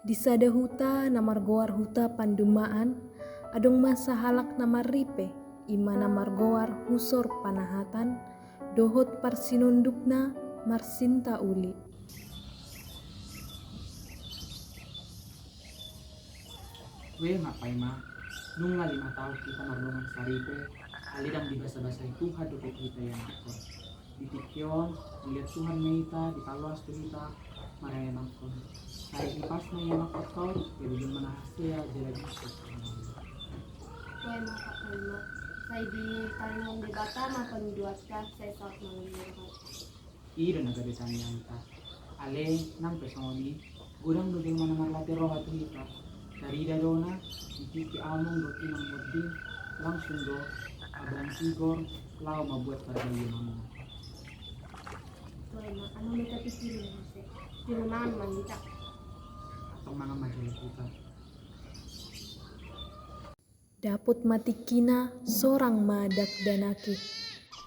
Di sada huta namar goar huta pandumaan, adong masa halak namar ripe, ima namar goar husor panahatan, dohot parsinundukna marsinta uli. We ngapain mah? Nunga 5 tahun kita marlongan saripe, alidang di basa-basa Tuhan dope kita yang akon. Di tikyon, melihat Tuhan meita, di paluas tu kita, maraya makon. Hari lipas na yang makotol, ya bikin manahasya, jalan bisa. Kue makan lima. Saya di kalian di bata makan duatkan saya saat mengirimkan. Ida nagalisan yang ta. Ale nang pesoni, gudang dugeng mana marlate roh atu kita. Dari dadona, ikiki among roti ng muding, langsung do, abang sigor, lau mabuat pada yunamong. Kue makan anu mereka pikirin masih. Junaan manita. Atong mga mahilig kita. Dapot matikina sorang madak danaki.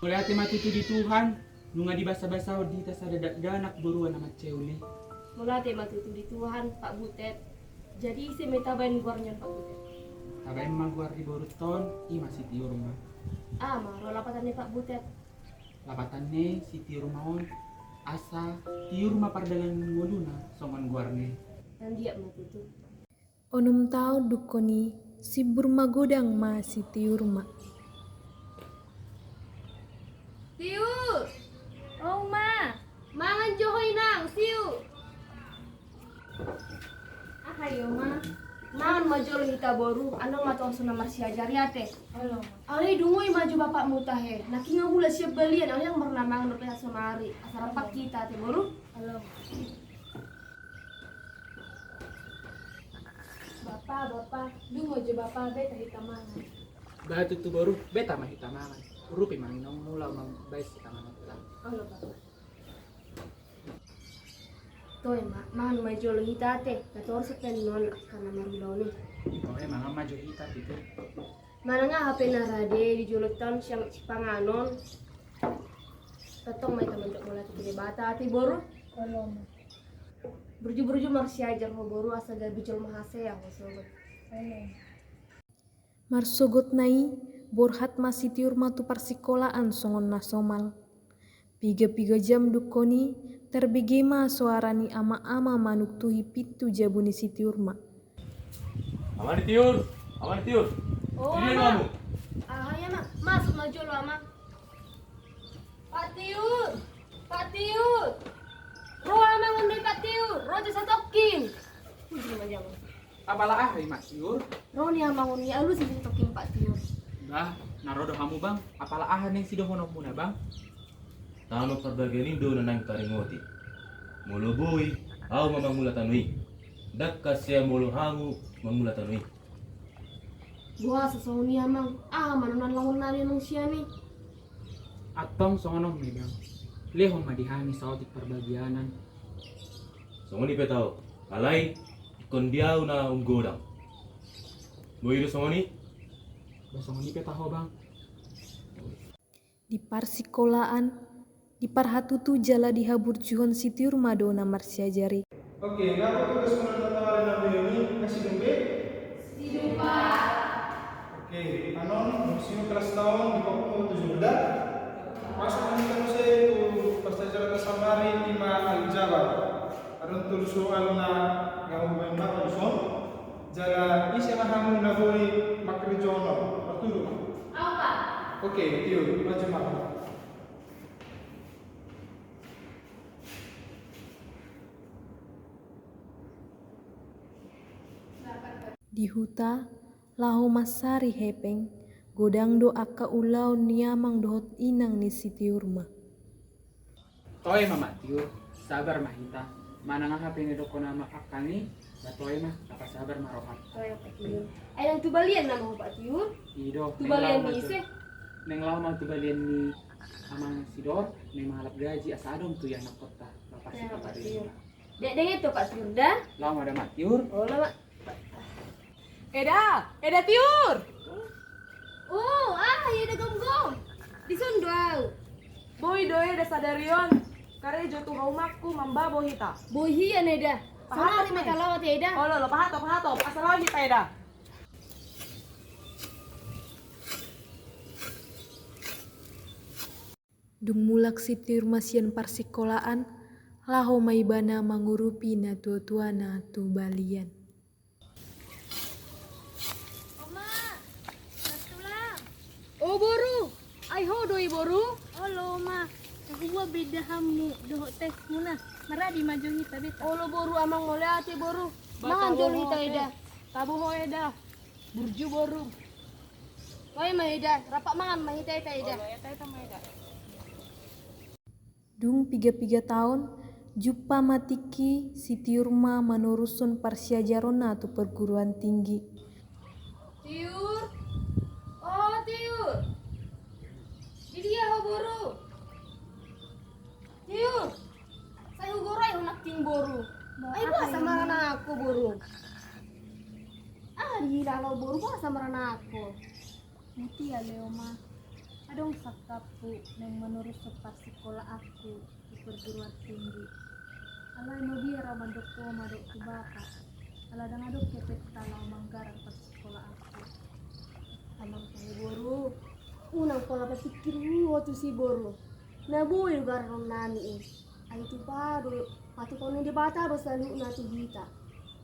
Mulai hati mati tu di Tuhan, nunga di basa-basa di tas ada danak buruan nama ceuli. Mula tema tutu di Tuhan Pak Butet. Jadi isi metabain guarnya Pak Butet. Tabain maguar di boruton, i masih tiur rumah. Ah, maro lapatannya Pak Butet. Lapatannya si tiur maon, asa tiur rumah pardalan ngoluna, songon guarne. Dan dia matutu. Onum tau dukoni si burma godang ma si tiurma. Tiu! Oh ma! Mangan johoy nang, siu! Ah ayo ma. Naon majol hita boru, anong matong suna marsiajari ate. Halo. Ali dungoy maju bapak mutahe. Naki nga hula siap balian, ali yang bernamang no pesa sumari. Asal rapat kita ate boru. Halo. Bapak, dungo jo bapak beta hita mangan. Batu tu baru, beta mah hitamangan. Rupi manginong mula mabais hitamangan lang. Halo bapak. Toy ma, mangan majol hita ate. Kator sa tenon karena marudaw ni. Oh emang maju hita itu. Mana nga HP na rade di julutan siyang panganon. Tatong may tamanjok mula ti bata ati boru. Ano? Berju marsiajar mo boru asa gabi jol mahase yang sobat. Marsogot nai borhat masih tiurma tu parsikolaan songon nasomal. Piga jam dukoni terbegema suarani ama-ama manuk tuhi pitu jabuni si tiurma. Aman tiur. Oh, Ini ama. kamu. Ah, ya mak, masuk maju lo ama. Pak Tiur. Roh ama ngunduy Pak Tiur, roh jasa toking. Puji manja mo. Apalah ah mas tiur. Roh ni ama ngunduy alu sih toking Pak Tiur. Dah, narodo kamu bang. Apalah ah neng si dohono muna bang. Tano perbagian indo na nang karingoti. Muluboy, aw mamangulatanwi. Dakka siya muluhangu mangulatanwi. Gua sesuatu ni amang. Ah, manunan lawan nari nung siya ni. Atong songonom ni bang. Lehon madihani sa otik perbagianan. So ngoni petao, alay kondiaw na umgodang. Boyro so ngoni? Basong ni petaho bang. Di parsikolaan, di parhatutu jala dihabur juhon si tiurma dona marsiajari. Oke, apa tugas menatawarin Nabi ini? Kasih dumpe? Oke, anon, sino kelas tahun di Papua 17. Masuk ini kan saya itu pastajarata samari 5 al-jabal. Aron tulis soal na ngahubay na kaluson. Jala isi mahamu na boy makrijono. Patulog. Apa? Oke, yuk, maju mah. Di huta, laho masari hepeng, godang do aka ulau niamang dohot inang ni si tiurma. Toy mama tiur. Sabar mahita. Mana nga hape ni doko nama akani. Batoy mah dapat sabar marohat. Kaya Pak Tiur. Ay, ang tubalian na mo Pak Tiur. Ido. Tubalian ni ise. Neng lau mau tubalian ni amang sidor. Neng mahalap gaji asadong tu yang nakota. Bapak si Kaya Pak kapari. Tiur. Dek itu Pak Tiur dah. Lau ada matiur. Oh, lama. Eda tiur. Oh, ya ada gom-gom. Di Sundau. Boy doy ada sadarion. Kare jotu haumakku mambabo hita. Boy hiya neda. Sana may talawa ti Ida. Oh, lo, pahato. Asalaw ni Taida. Dung mulak sitiur masian parsikolaan, laho maibana mangurupi na tua-tua na tu balian. Oh boru. Ay ho doi boru. Olo ma, nakuha beda hamu doho tes muna. Maradi maju kita beta. Olo boru amang ngole ati boru. Bata Mangan wo joli ho, ta te. Ida. Tabu ho Ida. Burju boru. Wai Maida, rapak mangan mahita ta Ida. Dung 3 tahun, Juppa matiki sitiurma menerusun parsiajarona tu perguruan tinggi. Tiur. Oh tiur. Di dia ho boru. Tiur. Saya ugorai ho nak ting boru. Ay buah samarana aku boru. Ah di dalam boru buah samarana aku. Nanti ya Leo ma, adong sakapu yang menurut sekolah aku di perguruan tinggi. Alai mau dia raman dokter madok tu bapa. Ala dang adok kepet talau manggaran pas sekolah aku. Amang tahu boru. Unang pola berpikir waktu si boru. Na boy garon nami ay tu baru. Pati kono di bata ro selalu na tu hita.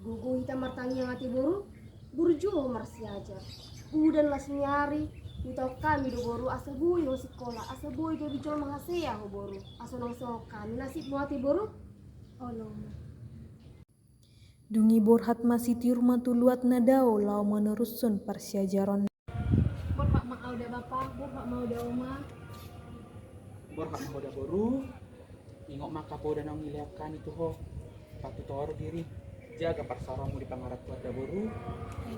Gugu hita martangi yang ati boru. Burjo marsi aja. Udan las nyari. Utau kami do boru asa boy ho sekolah. Asa boy do bijol mahasea ho boru. Asa nang so kami nasib mo ati boru. Olo ma, Dungi borhat masitiurma tu luat nadao lau menerusun parsiajaron. borhak mau dah bapa, borhak mau dah oma. Borhak mahoda boru. Ingok maka poda nang ngiliakan itu ho. Patu toro diri. Jaga parsaramu di pangarat keluarga boru.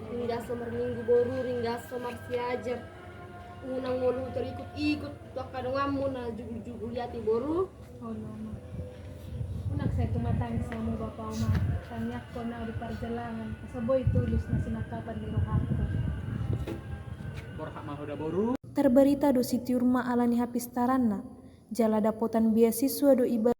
Ringgas somar minggu boru. Ringgas somar si aja. Unang mulu terikut-ikut. Tuak kadongamu na jugul-jugul yati boru. Olo ma. Unak saya tumatang sama bapa oma. Tanyak ko na di perjalanan. Kasaboy tulus na sinakapan di rohako. Borhak mahoda boru. Terberita do sitiurma alani hapis taranna, jala dapotan beasiswa do iba.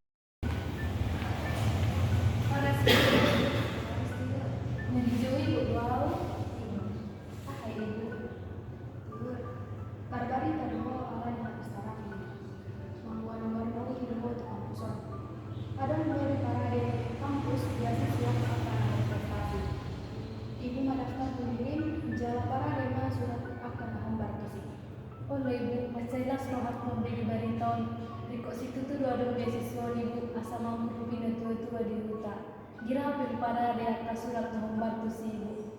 Ibu madaftar pengirim jala para dema surat akan membarkasi. Oleh ibu, macailah selamat memberi bariton. Rikok situ tu dua beasiswa ibu asal mampu pindah tua-tua di hutan. Gira para di atas surat membantu si ibu.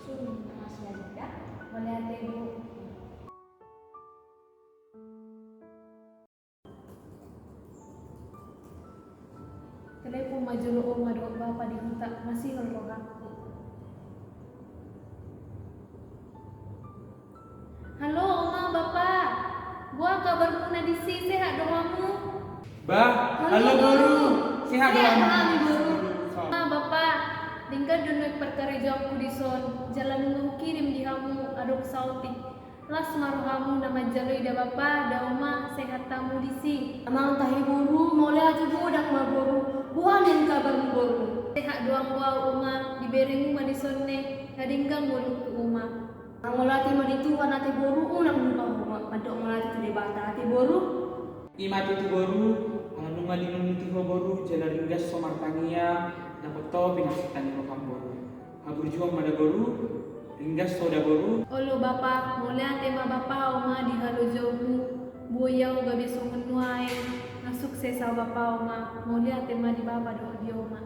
Suruh masih aja ya. Melihat ibu. Telepon maju lo oma dok bapak di hutan masih ngelok aku. Halo oma bapak, buah kabarmu nadisi sehat doamu. Bah, halo boru. Sehat doamu. Oma bapak, tinggal dunia perkara jauhku di son. Jalan nunggu kirim di kamu aduk sautik. Las maruh kamu nama jalui da bapak, da oma sehat tamu disi. Amang tahi boru. Mulai aja budak ma boru. Buanin kabar boru. Sehat doang buah oma, diberimu ma di sonne, kadinggang bolu ke oma. Ang molati mo dito ati boru. Unang lupa mo. Padok molati tu debata ati boru. Imati tu boru. Ang nunga dinun ti ho boru. Jala ringgas somar tangia. Dapat to pinasitan ni rokam boru. Haburjuang mada boru. Ringgas soda boru. Olo bapak, mulai ate ma bapak oma di halo jauhmu. Buyaw gabi so menuai. Nasukses sa bapak oma. Mulai ate ma di bapak do di oma.